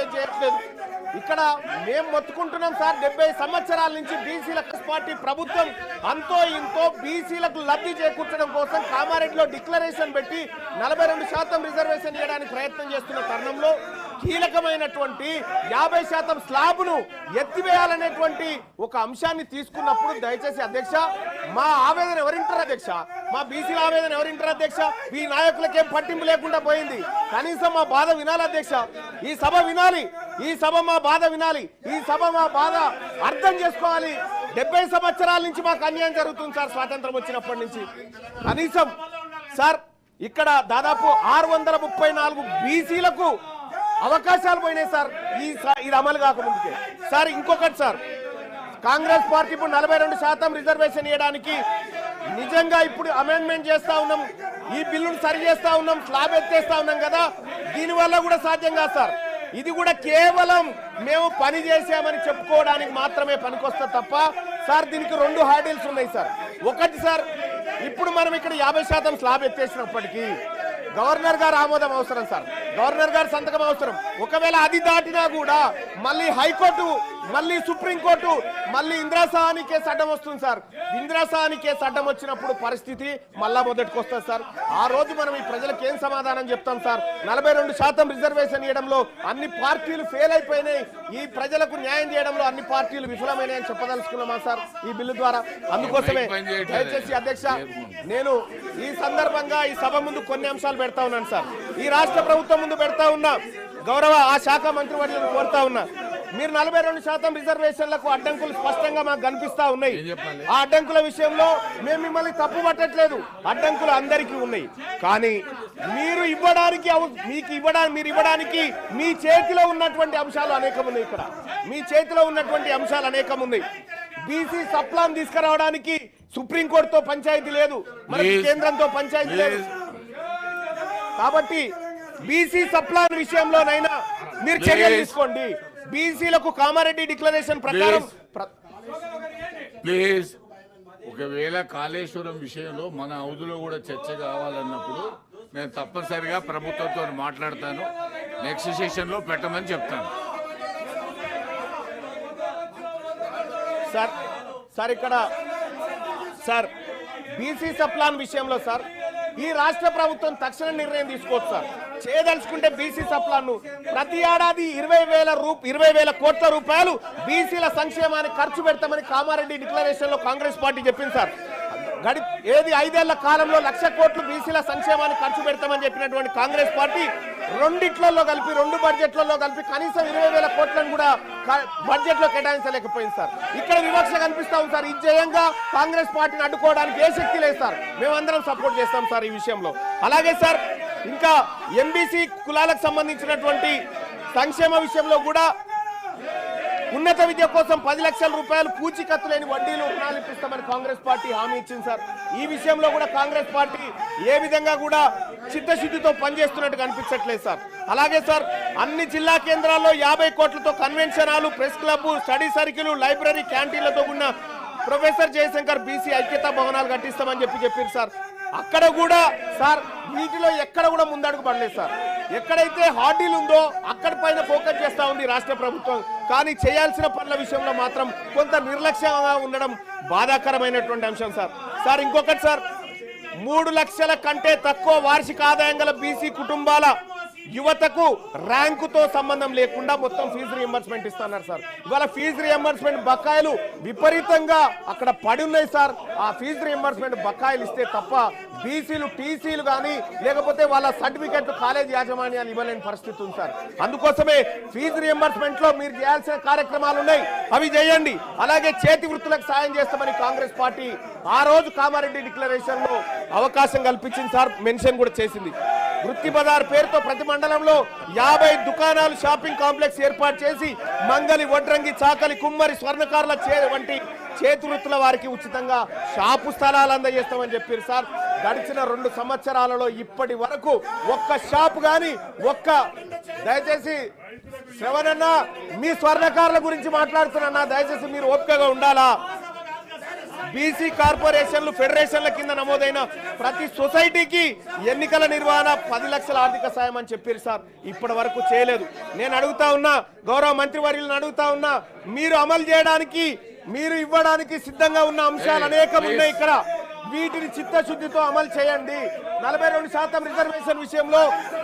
Recognise చేయట్లేదు. ఇక్కడ మేము మొత్తుకుంటున్నాం సార్, 70 సంవత్సరాల నుంచి బీసీల పార్టీ ప్రభుత్వం అంతో ఇంతో బీసీలకు లబ్ధి చేకూర్చడం కోసం కామారెడ్డిలో డిక్లరేషన్ పెట్టి 42% రిజర్వేషన్ ఇవ్వడానికి ప్రయత్నం చేస్తున్న తరుణంలో కీలకమైనటువంటి 50% స్లాబ్ను ఎత్తివేయాలనేటువంటి ఒక అంశాన్ని తీసుకున్నప్పుడు దయచేసి అధ్యక్ష మా ఆవేదన ఎవరింటారు అధ్యక్ష, మా బీసీల ఆవేదన ఎవరింటారు అధ్యక్ష? ఈ నాయకులకేం పట్టింపు లేకుండా పోయింది. కనీసం మా బాధ వినాలి అధ్యక్ష, ఈ సభ వినాలి, ఈ సభ మా బాధ వినాలి, ఈ సభ మా బాధ అర్థం చేసుకోవాలి. 70 సంవత్సరాల నుంచి మాకు అన్యాయం జరుగుతుంది సార్, స్వాతంత్రం వచ్చినప్పటి నుంచి. కనీసం సార్ ఇక్కడ దాదాపు 634 బీసీలకు అవకాశాలు పోయినాయి సార్ ఇది అమలు కాకముందుకే. సార్ ఇంకొకటి సార్, కాంగ్రెస్ పార్టీ ఇప్పుడు 42% రిజర్వేషన్ ఇవ్వడానికి నిజంగా ఇప్పుడు అమెండ్మెంట్ చేస్తా ఉన్నాం, ఈ బిల్లును సరి చేస్తా ఉన్నాం, స్లాబ్ ఎత్తేస్తా ఉన్నాం కదా, దీనివల్ల కూడా సాధ్యం కాదు సార్. ఇది కూడా కేవలం మేము పని చేసామని చెప్పుకోవడానికి మాత్రమే పనికొస్తుంది తప్ప సార్ దీనికి 2 హార్డిల్స్ ఉన్నాయి సార్. ఒకటి సార్, ఇప్పుడు మనం ఇక్కడ 50% స్లాబ్ ఎత్తేసినప్పటికీ గవర్నర్ గారు ఆమోదం అవసరం సార్, గవర్నర్ గారు సంతకం అవసరం. ఒకవేళ అది దాటినా కూడా మళ్ళీ హైకోర్టు, మళ్ళీ సుప్రీంకోర్టు, మళ్ళీ ఇందిరాసహాని కేసు అడ్డం వస్తుంది సార్. ఇందిరాసహాని కేసు అడ్డం వచ్చినప్పుడు పరిస్థితి మళ్ళా మొదటికి వస్తుంది సార్. ఆ రోజు మనం ఈ ప్రజలకు ఏం సమాధానం చెప్తాం సార్? 42% రిజర్వేషన్ ఇవ్వడంలో అన్ని పార్టీలు ఫెయిల్ అయిపోయినాయి, ఈ ప్రజలకు న్యాయం చేయడంలో అన్ని పార్టీలు విఫలమైనాయని చెప్పదలుచుకున్నామా సార్ ఈ బిల్లు ద్వారా? అందుకోసమే దయచేసి అధ్యక్ష నేను ఈ సందర్భంగా ఈ సభ ముందు కొన్ని అంశాలు పెడతా ఉన్నాను సార్. ఈ రాష్ట్ర ప్రభుత్వం ముందు పెడతా ఉన్నా, గౌరవ ఆ శాఖ మంత్రివర్యులను కోరుతా ఉన్నా, మీరు 42% రిజర్వేషన్లకు అడ్డంకులు స్పష్టంగా మాకు కనిపిస్తా ఉన్నాయి. ఆ అడ్డంకుల విషయంలో మేము మిమ్మల్ని తప్పు పట్టట్లేదు, అడ్డంకులు అందరికీ ఉన్నాయి. కానీ మీరు ఇవ్వడానికి మీ చేతిలో ఉన్నటువంటి అంశాలు అనేకం ఉన్నాయి. ఇక్కడ మీ చేతిలో ఉన్నటువంటి అంశాలు అనేకం ఉన్నాయి. బీసీ సప్లాన్ తీసుకురావడానికి సుప్రీంకోర్టుతో పంచాయతీ లేదు, మరి కేంద్రంతో పంచాయతీ లేదు. కాబట్టి బీసీ సప్లాన్ విషయంలోనైనా మీరు చర్యలు తీసుకోండి. బీసీలకు కామారెడ్డి డిక్లరేషన్ ప్రకారం ప్లీజ్, ఒకవేళ కాళేశ్వరం విషయంలో మన హౌదులో కూడా చర్చ కావాలన్నప్పుడు నేను తప్పనిసరిగా ప్రభుత్వంతో మాట్లాడతాను, నెక్స్ట్ సెషన్ లో పెట్టమని చెప్తాను. సార్ ఇక్కడ సార్ బీసీ సప్లాన్ విషయంలో సార్ ఈ రాష్ట్ర ప్రభుత్వం తక్షణ నిర్ణయం తీసుకోవచ్చు సార్. చేయదలుచుకుంటే బీసీ సప్లాన్ ప్రతి ఏడాది 20,000 కోట్ల రూపాయలు బీసీల సంక్షేమానికి ఖర్చు పెడతామని కామారెడ్డి డిక్లరేషన్ లో కాంగ్రెస్ పార్టీ చెప్పింది సార్. ఏది 5 ఏళ్ల కాలంలో 1,00,000 కోట్లు బీసీల సంక్షేమానికి ఖర్చు పెడతామని చెప్పినటువంటి కాంగ్రెస్ పార్టీ 2 బడ్జెట్లలో కలిపి కనీసం 20,000 కోట్లను కూడా బడ్జెట్ లో కేటాయించలేకపోయింది సార్. ఇక్కడ వివక్ష కనిపిస్తా ఉంది సార్. ఇది జయంగా కాంగ్రెస్ పార్టీని అడ్డుకోవడానికి ఏ శక్తి లేదు సార్. మేమందరం సపోర్ట్ చేస్తాం సార్ ఈ విషయంలో. అలాగే సార్ ఇంకా ఎంబీసీ కులాలకు సంబంధించినటువంటి సంక్షేమ విషయంలో కూడా ఉన్నత విద్య కోసం 10 లక్షల రూపాయలు పూచీకత్తు లేని వడ్డీలు రుణాలు ఇప్పిస్తామని కాంగ్రెస్ పార్టీ హామీ ఇచ్చింది సార్. ఈ విషయంలో కూడా కాంగ్రెస్ పార్టీ ఏ విధంగా కూడా చిత్తశుద్ధితో పనిచేస్తున్నట్టు కనిపించట్లేదు సార్. అలాగే సార్ అన్ని జిల్లా కేంద్రాల్లో 50 కోట్లతో convention hall, press club, study circle, library, క్యాంటీన్లతో ఉన్న ప్రొఫెసర్ జయశంకర్ బీసీ ఐక్యతా భవనాలు కట్టిస్తామని చెప్పారు సార్. అక్కడ కూడా సార్ వీటిలో ఎక్కడ కూడా ముందడుగు పడలేదు సార్. ఎక్కడైతే హార్డీలు ఉందో అక్కడ పైన ఫోకస్ చేస్తా ఉంది రాష్ట్ర ప్రభుత్వం. కానీ చేయాల్సిన పనుల విషయంలో మాత్రం కొంత నిర్లక్ష్యంగా ఉండడం బాధాకరమైనటువంటి అంశం సార్. ఇంకొకటి సార్, 3 లక్షల కంటే తక్కువ వార్షిక ఆదాయం గల బీసీ కుటుంబాల యువతకు ర్యాంకుతో సంబంధం లేకుండా మొత్తం ఫీజు రియంబర్స్మెంట్ ఇస్తున్నారు సార్. ఇవాళ ఫీజు రియంబర్స్మెంట్ బకాయిలు విపరీతంగా అక్కడ పడి ఉన్నాయి సార్. ఆ ఫీజు రియంబర్స్మెంట్ బకాయిలు ఇస్తే తప్ప బీసీలు టీసీలు కానీ లేకపోతే వాళ్ళ సర్టిఫికెట్లు కాలేజ్ యాజమాన్యాలు ఇవ్వలేని పరిస్థితి ఉంది సార్. అందుకోసమే ఫీజు రియంబర్స్మెంట్ లో మీరు చేయాల్సిన కార్యక్రమాలు ఉన్నాయి, అవి చేయండి. అలాగే చేతి వృత్తులకు సాయం చేస్తామని కాంగ్రెస్ పార్టీ ఆ రోజు కామారెడ్డి డిక్లరేషన్ లో అవకాశం కల్పించింది సార్, మెన్షన్ కూడా చేసింది. వృత్తి బజార్ పేరుతో ప్రతి మండలంలో 50 దుకాణాలు, షాపింగ్ కాంప్లెక్స్ ఏర్పాటు చేసి మంగలి, వడ్రంగి, చాకలి, కుమ్మరి, స్వర్ణకారుల వంటి చేతి వృత్తుల వారికి ఉచితంగా షాపు స్థలాలు అందజేస్తామని చెప్పారు సార్. గడిచిన 2 సంవత్సరాలలో ఇప్పటి వరకు ఒక్క షాపు కానీ దయచేసి శ్రవణన్న మీ స్వర్ణకారుల గురించి మాట్లాడుతున్నా, దయచేసి మీరు ఓపికగా ఉండాలా. బీసీ కార్పొరేషన్లు ఫెడరేషన్ల కింద నమోదైన ప్రతి సొసైటీకి ఎన్నికల నిర్వహణ 10 లక్షల ఆర్థిక సాయం అని చెప్పారు సార్. ఇప్పటి వరకు చేయలేదు. నేను అడుగుతా ఉన్నా, గౌరవ మంత్రివర్యులను అడుగుతా ఉన్నా, మీరు అమలు చేయడానికి, మీరు ఇవ్వడానికి సిద్ధంగా ఉన్న అంశాలు అనేకం ఉన్నాయి ఇక్కడ. వీటిని చిత్తశుద్ధితో అమలు చేయండి. 42% రిజర్వేషన్ విషయంలో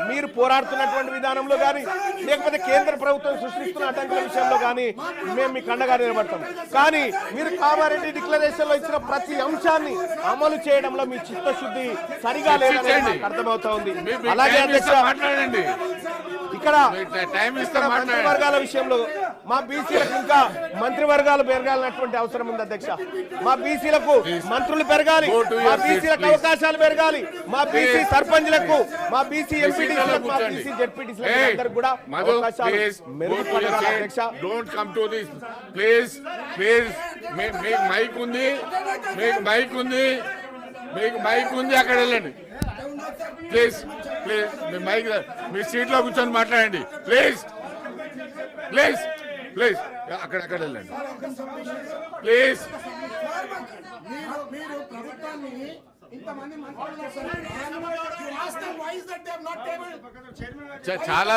మీరు పోరాడుతున్నటువంటి విధానంలో కానీ, లేకపోతే కేంద్ర ప్రభుత్వం సృష్టిస్తున్న అడ్డంకుల విషయంలో కానీ మేము మీకు అండగా నిలబడతాం. కానీ మీరు కామారెడ్డి డిక్లరేషన్ లో ఇచ్చిన ప్రతి అంశాన్ని అమలు చేయడంలో మీ చిత్తశుద్ధి సరిగా లేదని నాకు అర్థమవుతా ఉంది. అలాగే అధ్యక్ష, ఇక్కడ మంత్రివర్గాల విషయంలో మా బీసీలకు ఇంకా మంత్రివర్గాలు పెరగాలన్నటువంటి అవసరం ఉంది అధ్యక్ష. మా బీసీలకు మంత్రులు పెరగాలి, మా బీసీలకు అవకాశాలు పెరగాలి, మా బీసీ సర్పంచ్లకు, మా బీసీ ఎంపీటీసీలకు, మా బీసీ జెడ్పీటీసీలకు అందరికి కూడా అవకాశాలు మెరుగుపడాలి అధ్యక్ష. Don't come to this please. మీకు మైక్ ఉంది, మీకు మైక్ ఉంది, అక్కడ వెళ్ళండి ప్లీజ్. మీ మైక్ మీ సీట్లో కూర్చొని మాట్లాడండి ప్లీజ్. అక్కడ వెళ్ళండి ప్లీజ్. చాలా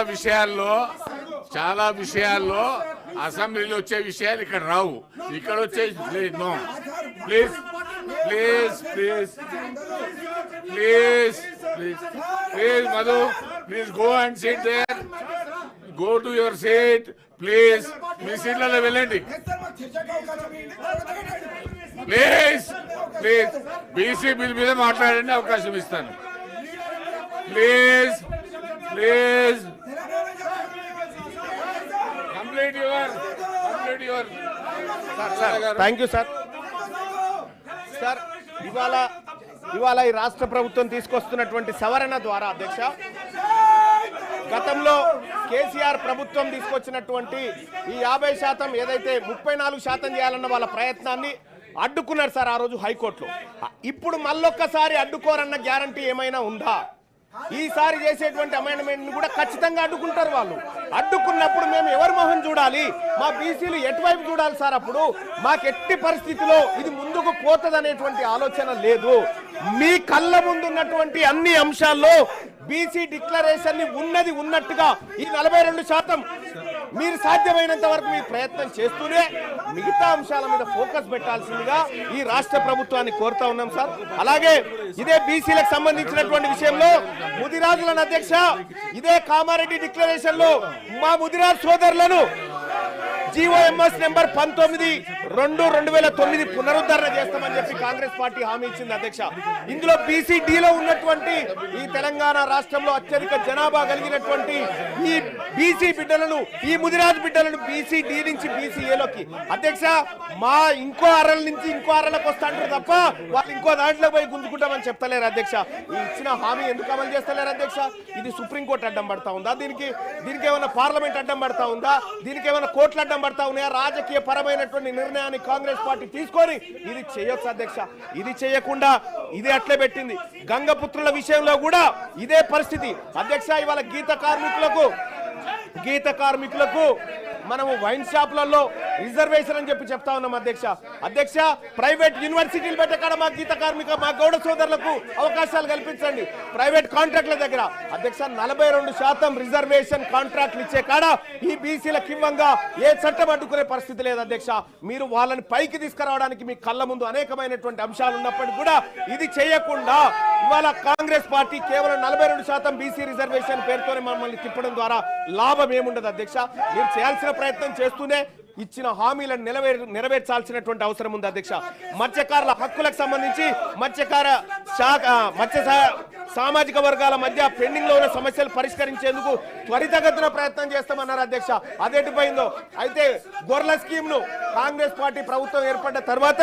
విషయాల్లో అసెంబ్లీలో వచ్చే విషయాలు ఇక్కడ రావు, ఇక్కడ వచ్చే no. Please Madhu, please go and sit there. Go to your seat please. మీ సీట్లలో వెళ్ళండి ప్లీజ్. బీసీ బిల్ మీద మాట్లాడండి, అవకాశం ఇస్తాను please. Complete your thank you sir. Sir, ఇవాళ ఈ రాష్ట్ర ప్రభుత్వం తీసుకొస్తున్నటువంటి సవరణ ద్వారా అధ్యక్ష, గతంలో కేసీఆర్ ప్రభుత్వం తీసుకొచ్చినటువంటి ఈ 50% ఏదైతే 34% చేయాలన్న వాళ్ళ ప్రయత్నాన్ని అడ్డుకున్నారు సార్ ఆ రోజు హైకోర్టులో. ఇప్పుడు మళ్ళొక్కసారి అడ్డుకోరన్న గ్యారంటీ ఏమైనా ఉందా? ఈసారి చేసేటువంటి అమెండ్మెంట్ కూడా ఖచ్చితంగా అడ్డుకుంటారు వాళ్ళు. అడ్డుకున్నప్పుడు మేము ఎవరి మొహం చూడాలి? మా బీసీలు ఎటువైపు చూడాలి సార్? అప్పుడు మాకు ఎట్టి పరిస్థితిలో ఇది ముందుకు పోతదనేటువంటి ఆలోచన లేదు. మీ కళ్ళ ముందున్నటువంటి అన్ని అంశాల్లో బీసీ డిక్లరేషన్ ని ఉన్నది ఉన్నట్టుగా ఈ 42% మీరు సాధ్యమైనంత వరకు మీ ప్రయత్నం చేస్తూనే మిగతా అంశాల మీద ఫోకస్ పెట్టాల్సిందిగా ఈ రాష్ట్ర ప్రభుత్వాన్ని కోరుతా ఉన్నాం సార్. అలాగే ఇదే బీసీలకు సంబంధించినటువంటి విషయంలో ముదిరాజులను అధ్యక్ష, ఇదే కామారెడ్డి డిక్లరేషన్ లో మా ముదిరాజ్ సోదరులను జీవోఎంఎస్ నెంబర్ 19/2/2009 పునరుద్ధరణ చేస్తామని చెప్పి కాంగ్రెస్ పార్టీ హామీ ఇచ్చింది అధ్యక్ష. ఇందులో బీసీడీలో ఉన్నటువంటి ఈ తెలంగాణ రాష్ట్రంలో అత్యధిక జనాభా కలిగినటువంటి ఈ బీసీ బిడ్డలను, ఈ ముదిరాజ్ బిడ్డలను బీసీడీ నుంచి బీసీఏలోకి అధ్యక్ష మా ఇంకో అరల నుంచి ఇంకో అరలకు వస్తాంటారు తప్ప వాళ్ళు ఇంకో దాంట్లో పోయి గుంజుకుంటామని చెప్తలేరు అధ్యక్ష. ఈ ఇచ్చిన హామీ ఎందుకు అమలు చేస్తలేరు అధ్యక్ష? ఇది సుప్రీంకోర్టు అడ్డం పడతా ఉందా? దీనికి ఏమైనా పార్లమెంట్ అడ్డం పడతా ఉందా? దీనికి ఏమైనా కోర్టులు అడ్డం పడతా ఉన్నాయా? రాజకీయ పరమైనటువంటి నిర్ణయాన్ని కాంగ్రెస్ పార్టీ తీసుకొని ఇది చేయొచ్చు అధ్యక్ష. ఇది చేయకుండా ఇది అట్లే పెట్టింది. గంగపుత్రుల విషయంలో కూడా ఇదే పరిస్థితి అధ్యక్ష. ఇవాళ గీత కార్మికులకు మనము వైన్ షాప్లలో రిజర్వేషన్ అని చెప్పి చెప్తా ఉన్నాం అధ్యక్ష. ప్రైవేట్ యూనివర్సిటీలు పెట్టే కాడ మా గీత కార్మిక, మా గౌడ సోదరులకు అవకాశాలు కల్పించండి. ప్రైవేట్ కాంట్రాక్ట్ల దగ్గర అధ్యక్ష 42% రిజర్వేషన్ కాంట్రాక్ట్లు ఇచ్చే కాడ ఈ బీసీలకు ఇవ్వంగా ఏ చట్టం అడ్డుకునే పరిస్థితి లేదు అధ్యక్ష. మీరు వాళ్ళని పైకి తీసుకురావడానికి మీ కళ్ళ ముందు అనేకమైనటువంటి అంశాలు ఉన్నప్పటికీ కూడా ఇది చేయకుండా ఇవాళ కాంగ్రెస్ పార్టీ కేవలం 42% బీసీ రిజర్వేషన్ పేరుతోనే మమ్మల్ని తిప్పడం ద్వారా లాభం ఏముండదు అధ్యక్ష. మీరు చేయాల్సిన ప్రయత్నం చేస్తూనే ఇచ్చిన హామీలను నెరవేర్చాల్సినటువంటి అవసరం ఉంది అధ్యక్ష. మత్స్యకారుల హక్కులకు సంబంధించి మత్స్య సామాజిక వర్గాల మధ్య పెండింగ్ లో ఉన్న సమస్యలు పరిష్కరించేందుకు త్వరితగతిన ప్రయత్నం చేస్తామన్నారు అధ్యక్ష. అదెటుపోయిందో అయితే గొర్రెల స్కీమ్ ను కాంగ్రెస్ పార్టీ ప్రభుత్వం ఏర్పడ్డ తర్వాత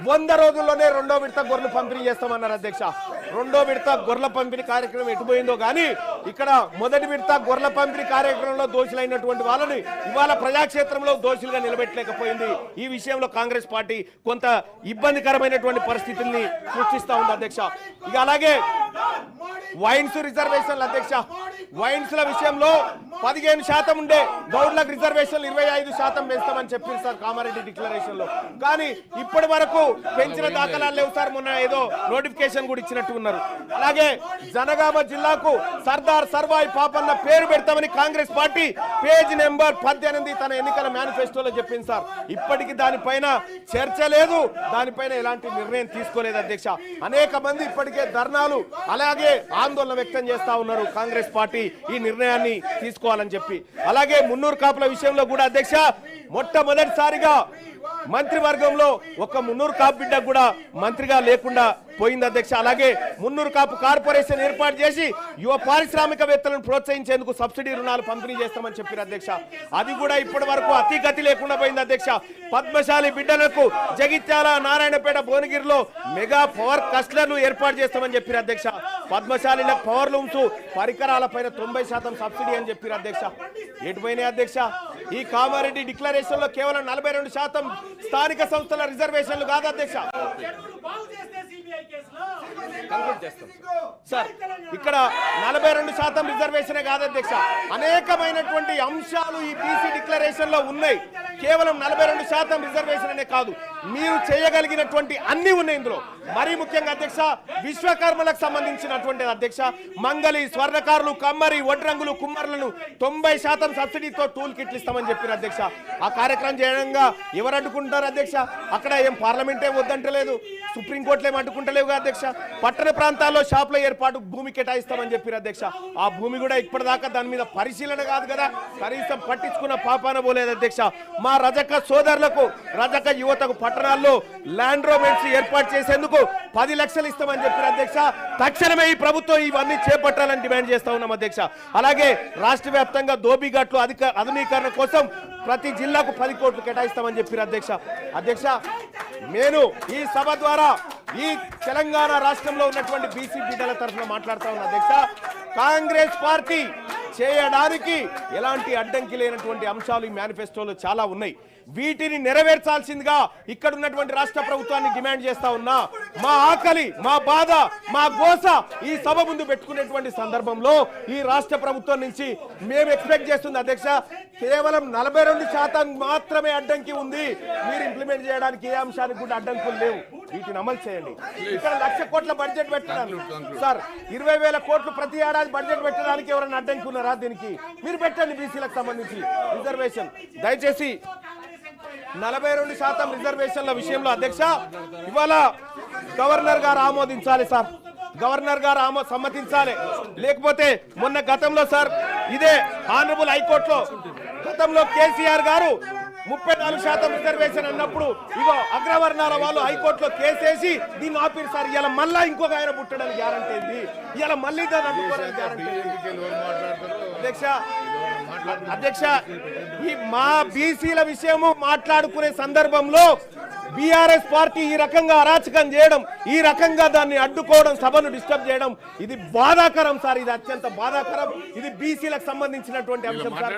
100 రోజుల్లోనే 2వ విడత గొర్రెలు పంపిణీ చేస్తామన్నారు అధ్యక్ష. 2వ విడత గొర్రెల పంపిణీ కార్యక్రమం ఎటుపోయిందో కానీ ఇక్కడ మొదటి విడత గొర్రెల పంపిణీ కార్యక్రమంలో దోషులైనటువంటి వాళ్ళని ఇవాళ ప్రజాక్షేత్రంలో దోషులుగా నిలబెట్టలేకపోయింది. ఈ విషయంలో కాంగ్రెస్ పార్టీ కొంత ఇబ్బందికరమైనటువంటి పరిస్థితుల్ని సృష్టిస్తా ఉంది అధ్యక్ష. ఇక అలాగే వైన్స్ రిజర్వేషన్లు అధ్యక్ష, వైన్స్ ల విషయంలో 15% ఉండే గౌడ్లకు రిజర్వేషన్లు 25% పెంచుతామని చెప్పింది సార్ కామారెడ్డి డిక్లరేషన్ లో. కానీ ఇప్పటి వరకు పెంచిన దాఖలాలు లేవు సార్. మొన్న ఏదో నోటిఫికేషన్ కూడా ఇచ్చినట్టు ఉన్నారు. అలాగే జనగామ జిల్లాకు సర్దార్ సర్వాయి పాపన్న పేరు పెడతామని కాంగ్రెస్ పార్టీ పేజ్ నెంబర్ 18 తన ఎన్నికల మేనిఫెస్టోలో చెప్పింది సార్. ఇప్పటికీ దానిపైన చర్చ లేదు, దానిపైన ఎలాంటి నిర్ణయం తీసుకోలేదు అధ్యక్ష. అనేక మంది ఇప్పటికే ధర్నాలు అలాగే ఆందోళన వ్యక్తం చేస్తా ఉన్నారు కాంగ్రెస్ పార్టీ ఈ నిర్ణయాన్ని తీసుకోవాలని చెప్పి. అలాగే మున్నూరు కాపుల విషయంలో కూడా అధ్యక్ష మొట్టమొదటిసారిగా మంత్రివర్గంలో ఒక మున్నూరు కాపు బిడ్డ కూడా మంత్రిగా లేకుండా పోయింది అధ్యక్ష. అలాగే మున్నూరు కాపు కార్పొరేషన్ ఏర్పాటు చేసి యువ పారిశ్రామికవేత్తలను ప్రోత్సహించేందుకు సబ్సిడీ రుణాలు పంపిణీ చేస్తామని చెప్పారు అధ్యక్ష. అది కూడా ఇప్పటి వరకు అతిగతి లేకుండా పోయింది అధ్యక్ష. పద్మశాలి బిడ్డలకు జగిత్యాల, నారాయణపేట, భువనగిరిలో మెగా పవర్ క్లస్టర్లు ఏర్పాటు చేస్తామని చెప్పారు అధ్యక్ష. పద్మశాలిలకు పవర్ లూమ్స్ పరికరాలపైన 90% సబ్సిడీ అని చెప్పారు అధ్యక్ష. ఎటుపోయినాయి అధ్యక్ష? ఈ కామారెడ్డి డిక్లరేషన్ లో కేవలం 42% స్థానిక సంస్థల రిజర్వేషన్లు కాదు అధ్యక్ష. సార్ ఇక్కడ 42% రిజర్వేషన్ కాదు అధ్యక్ష, అనేకమైనటువంటి అంశాలు ఈ బీసీ డిక్లరేషన్ లో ఉన్నాయి. కేవలం 42% రిజర్వేషన్ అనే కాదు, మీరు చేయగలిగినటువంటి అన్ని ఉన్నాయి ఇందులో. మరీ ముఖ్యంగా అధ్యక్ష విశ్వకర్మలకు సంబంధించినటువంటి అధ్యక్ష మంగళి, స్వర్ణకారులు, కమ్మరి, వడ్రంగులు, కుమ్మరులను 90% సబ్సిడీతో టూల్ కిట్లు ఇస్తామని చెప్పారు అధ్యక్ష. ఆ కార్యక్రమం చేయడంగా ఎవరు అడ్డుకుంటారు అధ్యక్ష? అక్కడ ఏం పార్లమెంటే వద్దంటలేదు, సుప్రీంకోర్టులు ఏం అడ్డుకుంటలేవు అధ్యక్ష. పట్టణ ప్రాంతాల్లో షాపుల ఏర్పాటు భూమి కేటాయిస్తామని చెప్పారు అధ్యక్ష. ఆ భూమి కూడా ఇప్పటిదాకా దాని మీద పరిశీలన కాదు కదా, కనీసం పట్టించుకున్న పాపాన పోలేదు అధ్యక్ష. మా రజక సోదరులకు, రజక యువతకు పట్టణాల్లో ల్యాండ్ రోమెంట్స్ ఏర్పాటు చేసేందుకు 10 లక్షలు ఇస్తామని చెప్పారు అధ్యక్ష. తక్షణమే ఈ ప్రభుత్వం ఇవన్నీ చేపట్టాలని డిమాండ్ చేస్తా ఉన్నాం అధ్యక్ష. అలాగే రాష్ట్ర వ్యాప్తంగా దోబిఘాట్లు ఆధునీకరణ కోసం ప్రతి జిల్లాకు 10 కోట్లు కేటాయిస్తామని చెప్పారు అధ్యక్ష. అధ్యక్ష నేను ఈ సభ ద్వారా ఈ తెలంగాణ రాష్ట్రంలో ఉన్నటువంటి బీసీ బిడ్డల తరఫున మాట్లాడుతా ఉన్నా అధ్యక్ష. కాంగ్రెస్ పార్టీ చేయడానికి ఎలాంటి అడ్డంకి లేనటువంటి అంశాలు ఈ మేనిఫెస్టోలో చాలా ఉన్నాయి. వీటిని నెరవేర్చాల్సిందిగా ఇక్కడ ఉన్నటువంటి రాష్ట్ర ప్రభుత్వాన్ని డిమాండ్ చేస్తా ఉన్నా. మా ఆకలి, మా బాధ, మా గోస ఈ సభ ముందు పెట్టుకునేటువంటి సందర్భంలో ఈ రాష్ట్ర ప్రభుత్వం నుంచి మేము ఎక్స్పెక్ట్ చేస్తుంది అధ్యక్ష, కేవలం 42% మాత్రమే అడ్డంకి ఉంది. మీరు ఇంప్లిమెంట్ చేయడానికి ఏ అంశానికి కూడా అడ్డంకులు లేవు. వీటిని అమలు చేయండి. ఇక్కడ 1,00,000 కోట్ల బడ్జెట్ పెట్టడానికి సార్, 20,000 కోట్లు ప్రతి ఏడాది బడ్జెట్ పెట్టడానికి ఎవరైనా అడ్డంకి ఉన్నారా? దీనికి మీరు పెట్టండి. బీసీలకు సంబంధించి రిజర్వేషన్ దయచేసి 42% రిజర్వేషన్ల విషయంలో అధ్యక్ష ఇవాళ గవర్నర్ గారు ఆమోదించాలి సార్. గవర్నర్ గారు సమ్మతించాలి. లేకపోతే మొన్న గతంలో సార్ ఇదే ఆనరబుల్ హైకోర్టులో గతంలో కేసీఆర్ గారు 34% రిజర్వేషన్ అన్నప్పుడు ఇగో అగ్రవర్ణాల వాళ్ళు హైకోర్టులో కేసేసి దీన్ని ఆపిరు సార్. ఇలా మళ్ళా ఇంకొక ఆయన పుట్టడానికి గ్యారంటీ ఏంది? ఇలా మళ్ళీ దాన్ని అడ్డుకోవడానికి గ్యారంటీ అధ్యక్ష ఈ మా బీసీల విషయము మాట్లాడుకునే సందర్భంలో బీఆర్ఎస్ పార్టీ ఈ రకంగా అరాచకం చేయడం, ఈ రకంగా దాన్ని అడ్డుకోవడం, సభను డిస్టర్బ్ చేయడం ఇది బాధాకరం సార్. ఇది అత్యంత బాధాకరం. ఇది బీసీలకు సంబంధించినటువంటి అంశం సార్.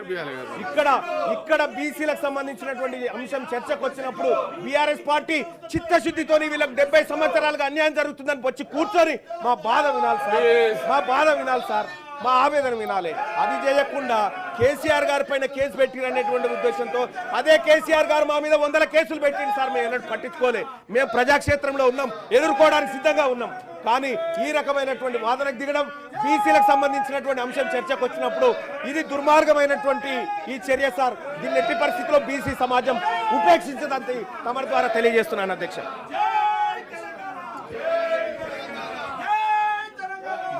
ఇక్కడ బీసీలకు సంబంధించినటువంటి అంశం చర్చకు వచ్చినప్పుడు బీఆర్ఎస్ పార్టీ చిత్తశుద్ధితో వీళ్ళకి 70 సంవత్సరాలుగా అన్యాయం జరుగుతుందని వచ్చి కూర్చొని మా బాధ వినాలి సార్, మా బాధ వినాలి సార్, మా ఆవేదన వినాలి. అది చేయకుండా కేసీఆర్ గారి పైన కేసు పెట్టినటువంటి ఉద్దేశంతో అదే కేసీఆర్ గారు మా మీద 100 కేసులు పెట్టింది సార్. మేము ఎన్నడూ పట్టించుకోలే. మేము ప్రజాక్షేత్రంలో ఉన్నాం, ఎదుర్కోవడానికి సిద్ధంగా ఉన్నాం. కానీ ఈ రకమైనటువంటి వాదనకు దిగడం, బీసీలకు సంబంధించినటువంటి అంశం చర్చకు వచ్చినప్పుడు ఇది దుర్మార్గమైనటువంటి ఈ చర్య సార్. దీన్ని ఎట్టి పరిస్థితిలో బీసీ సమాజం ఉపేక్షించదంతే తమ ద్వారా తెలియజేస్తున్నాను అధ్యక్ష.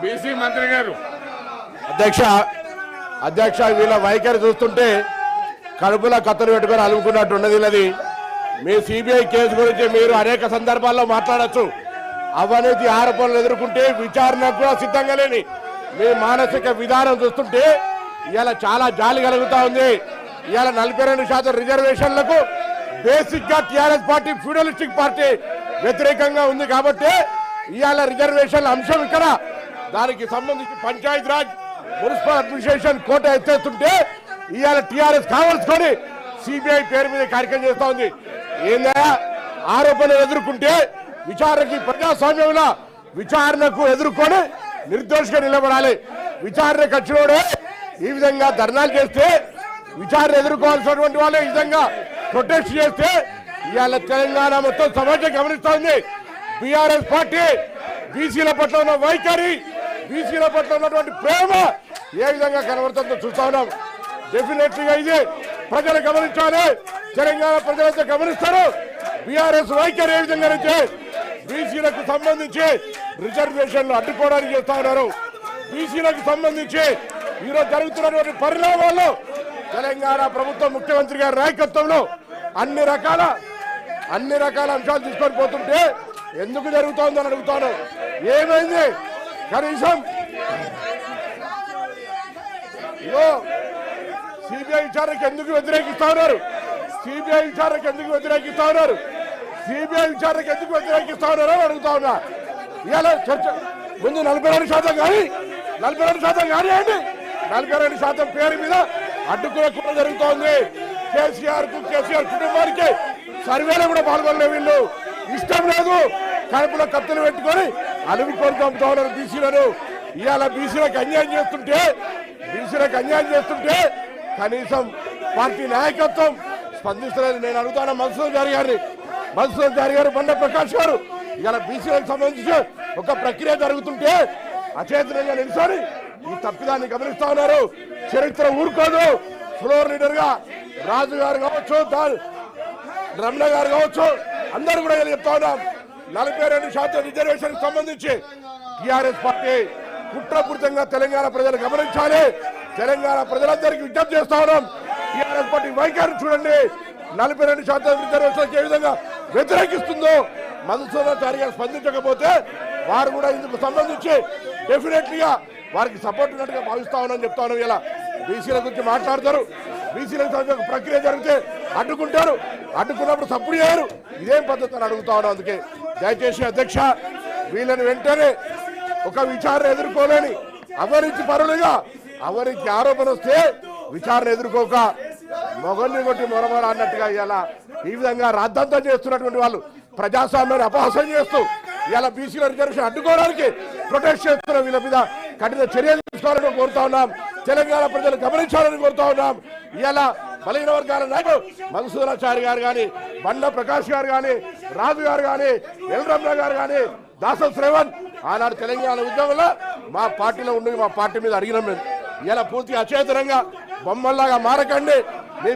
బీసీ మంత్రి గారు. అధ్యక్ష వీళ్ళ వైఖరి చూస్తుంటే కడుపులో కత్తలు పెట్టుకొని అలుముకున్నట్టు ఉన్నది. మీ సిబిఐ కేసు గురించి మీరు అనేక సందర్భాల్లో మాట్లాడచ్చు. అవినీతి ఆరోపణలు ఎదుర్కొంటే విచారణకు కూడా సిద్ధంగా లేని మీ మానసిక విధానం చూస్తుంటే ఇవాళ చాలా జాలి కలుగుతా ఉంది. ఇవాళ 42% రిజర్వేషన్లకు బేసిక్ గా టీఆర్ఎస్ పార్టీ ఫ్యూడలిస్టిక్ పార్టీ వ్యతిరేకంగా ఉంది కాబట్టి ఇవాళ రిజర్వేషన్ల అంశం ఇక్కడ దానికి సంబంధించి పంచాయత్ రాజ్, మున్సిపల్ అడ్మినిస్ట్రేషన్ కోట ఎత్తేస్తుంటే ఇవాళ టీఆర్ఎస్ కావాల్సుకొని సిబిఐ పేరు మీద కార్యక్రమం చేస్తా ఉంది. ఏందా ఆరోపణలు ఎదుర్కొంటే విచారణకి ప్రజాస్వామ్యంలో విచారణకు ఎదుర్కొని నిర్దోషిగా నిలబడాలి. విచారణకు వచ్చినోడే ఈ విధంగా ధర్నాలు చేస్తే, విచారణ ఎదుర్కోవాల్సినటువంటి వాళ్ళు ఈ విధంగా ప్రొటెస్ట్ చేస్తే ఇవాళ తెలంగాణ మొత్తం సమాజం గమనిస్తోంది. బీఆర్ఎస్ పార్టీ బీసీల పట్ల ఉన్న వైఖరి, బీసీల పట్ల ఉన్నటువంటి ప్రేమ ఏ విధంగా కనబడుతుందో చూస్తా ఉన్నాం. డెఫినెట్లీగా ఇది ప్రజలు గమనించాలి, తెలంగాణ ప్రజలంతా గమనిస్తారు. బీఆర్ఎస్ వైఖరి ఏ విధంగా అయితే బీసీలకు సంబంధించి రిజర్వేషన్లు అడ్డుకోవడానికి చేస్తా ఉన్నారు. బీసీలకు సంబంధించి ఈరోజు జరుగుతున్నటువంటి పరిణామాల్లో తెలంగాణ ప్రభుత్వం ముఖ్యమంత్రి గారి నాయకత్వంలో అన్ని రకాల అంశాలు తీసుకొని పోతుంటే ఎందుకు జరుగుతోందని అడుగుతాను. ఏమైంది? కనీసం సిబిఐ విచారణకు ఎందుకు వ్యతిరేకిస్తా ఉన్నారు? సిబిఐ విచారణకు ఎందుకు వ్యతిరేకిస్తా ఉన్నారు? సిబిఐ విచారణకు ఎందుకు వ్యతిరేకిస్తా ఉన్నారో అడుగుతా ఉన్నా. ఇవాళ చర్చ ముందు 42% కానీ 42% కానీ అండి, 42% పేరు మీద అడ్డుకునే కూడా జరుగుతోంది. కేసీఆర్ కుటుంబానికి సర్వేలో కూడా పాల్గొనలే వీళ్ళు. ఇష్టం లేదు, కడుపులో కత్తులు పెట్టుకొని అలుగుకొని చంపుతా ఉన్నారు బీసీలను. ఇవాళ బీసీలకు అన్యాయం చేస్తుంటే కనీసం పార్టీ నాయకత్వం స్పందిస్తలేదు. నేను అడుగుతాను మధుసూదన్ చారి గారు, బండ ప్రకాష్ గారు, ఇవాళ బీసీలకు సంబంధించి ఒక ప్రక్రియ జరుగుతుంటే అచేతనంగా నిలిచారు. ఈ తప్పిదాన్ని గమనిస్తా ఉన్నారు. చరిత్ర ఊరుకోదు. ఫ్లోర్ లీడర్ గా రాజు గారు కావచ్చు, రమణ గారు కావచ్చు, అందరూ కూడా చెప్తా ఉన్నాం. 42% రిజర్వేషన్ సంబంధించి టీఆర్ఎస్ పార్టీ కుట్రపూరితంగా తెలంగాణ ప్రజలు గమనించాలి. తెలంగాణ ప్రజలందరికీ విజ్ఞప్తి చేస్తా ఉన్నాం. టీఆర్ఎస్ పార్టీ వైఖరి చూడండి. 42% రిజర్వేషన్ ఏ విధంగా వ్యతిరేకిస్తుందో మధుసూదన్ చారి గారు స్పందించకపోతే వారు కూడా ఇందుకు సంబంధించి డెఫినెట్లీగా వారికి సపోర్ట్ ఉన్నట్టుగా భావిస్తా ఉన్నామని చెప్తా ఉన్నాం. ఇలా బీసీల గురించి మాట్లాడతారు, బీసీలకు సంబంధించిన ప్రక్రియ జరిగితే అడ్డుకుంటారు, అడ్డుకున్నప్పుడు సపోర్ట్ చేయరు. ఇదేం పద్ధతి అని అడుగుతా ఉన్నాం. అందుకే దయచేసి అధ్యక్ష, వీళ్ళని వెంటనే ఒక విచారణ ఎదుర్కోలేని అవినీతి పరులుగా, అవినీతి ఆరోపణ వస్తే విచారణ ఎదుర్కోక మొగల్ని కొట్టి మొరమొర అన్నట్టుగా ఇలా ఈ విధంగా రాద్ధాంతం చేస్తున్నటువంటి వాళ్ళు ప్రజాస్వామ్యాన్ని అపహాసం చేస్తూ ఇలా బీసీల రిజర్వేషన్ అడ్డుకోవడానికి ప్రొటెస్ట్ చేస్తున్న వీళ్ళ మీద కఠిన చర్యలు తీసుకోవాలని కోరుతా ఉన్నాం. తెలంగాణ ప్రజలు గమనించాలని కోరుతా ఉన్నాం. ఇలా బలహీన వర్గాల నాయకులు మధుసూదన్ చారి గారు కానీ, బండ ప్రకాష్ గారు కానీ, రాజు గారు కానీ, ఎల్ రమణ గారు కానీ, దాసం శ్రవణ్ ఆనాడు తెలంగాణ ఉద్యమంలో మా పార్టీలో ఉండి మా పార్టీ మీద అడిగినాం. మేము ఇలా పూర్తిగా అచేతనంగా బొమ్మల్లాగా మారకండి. మీ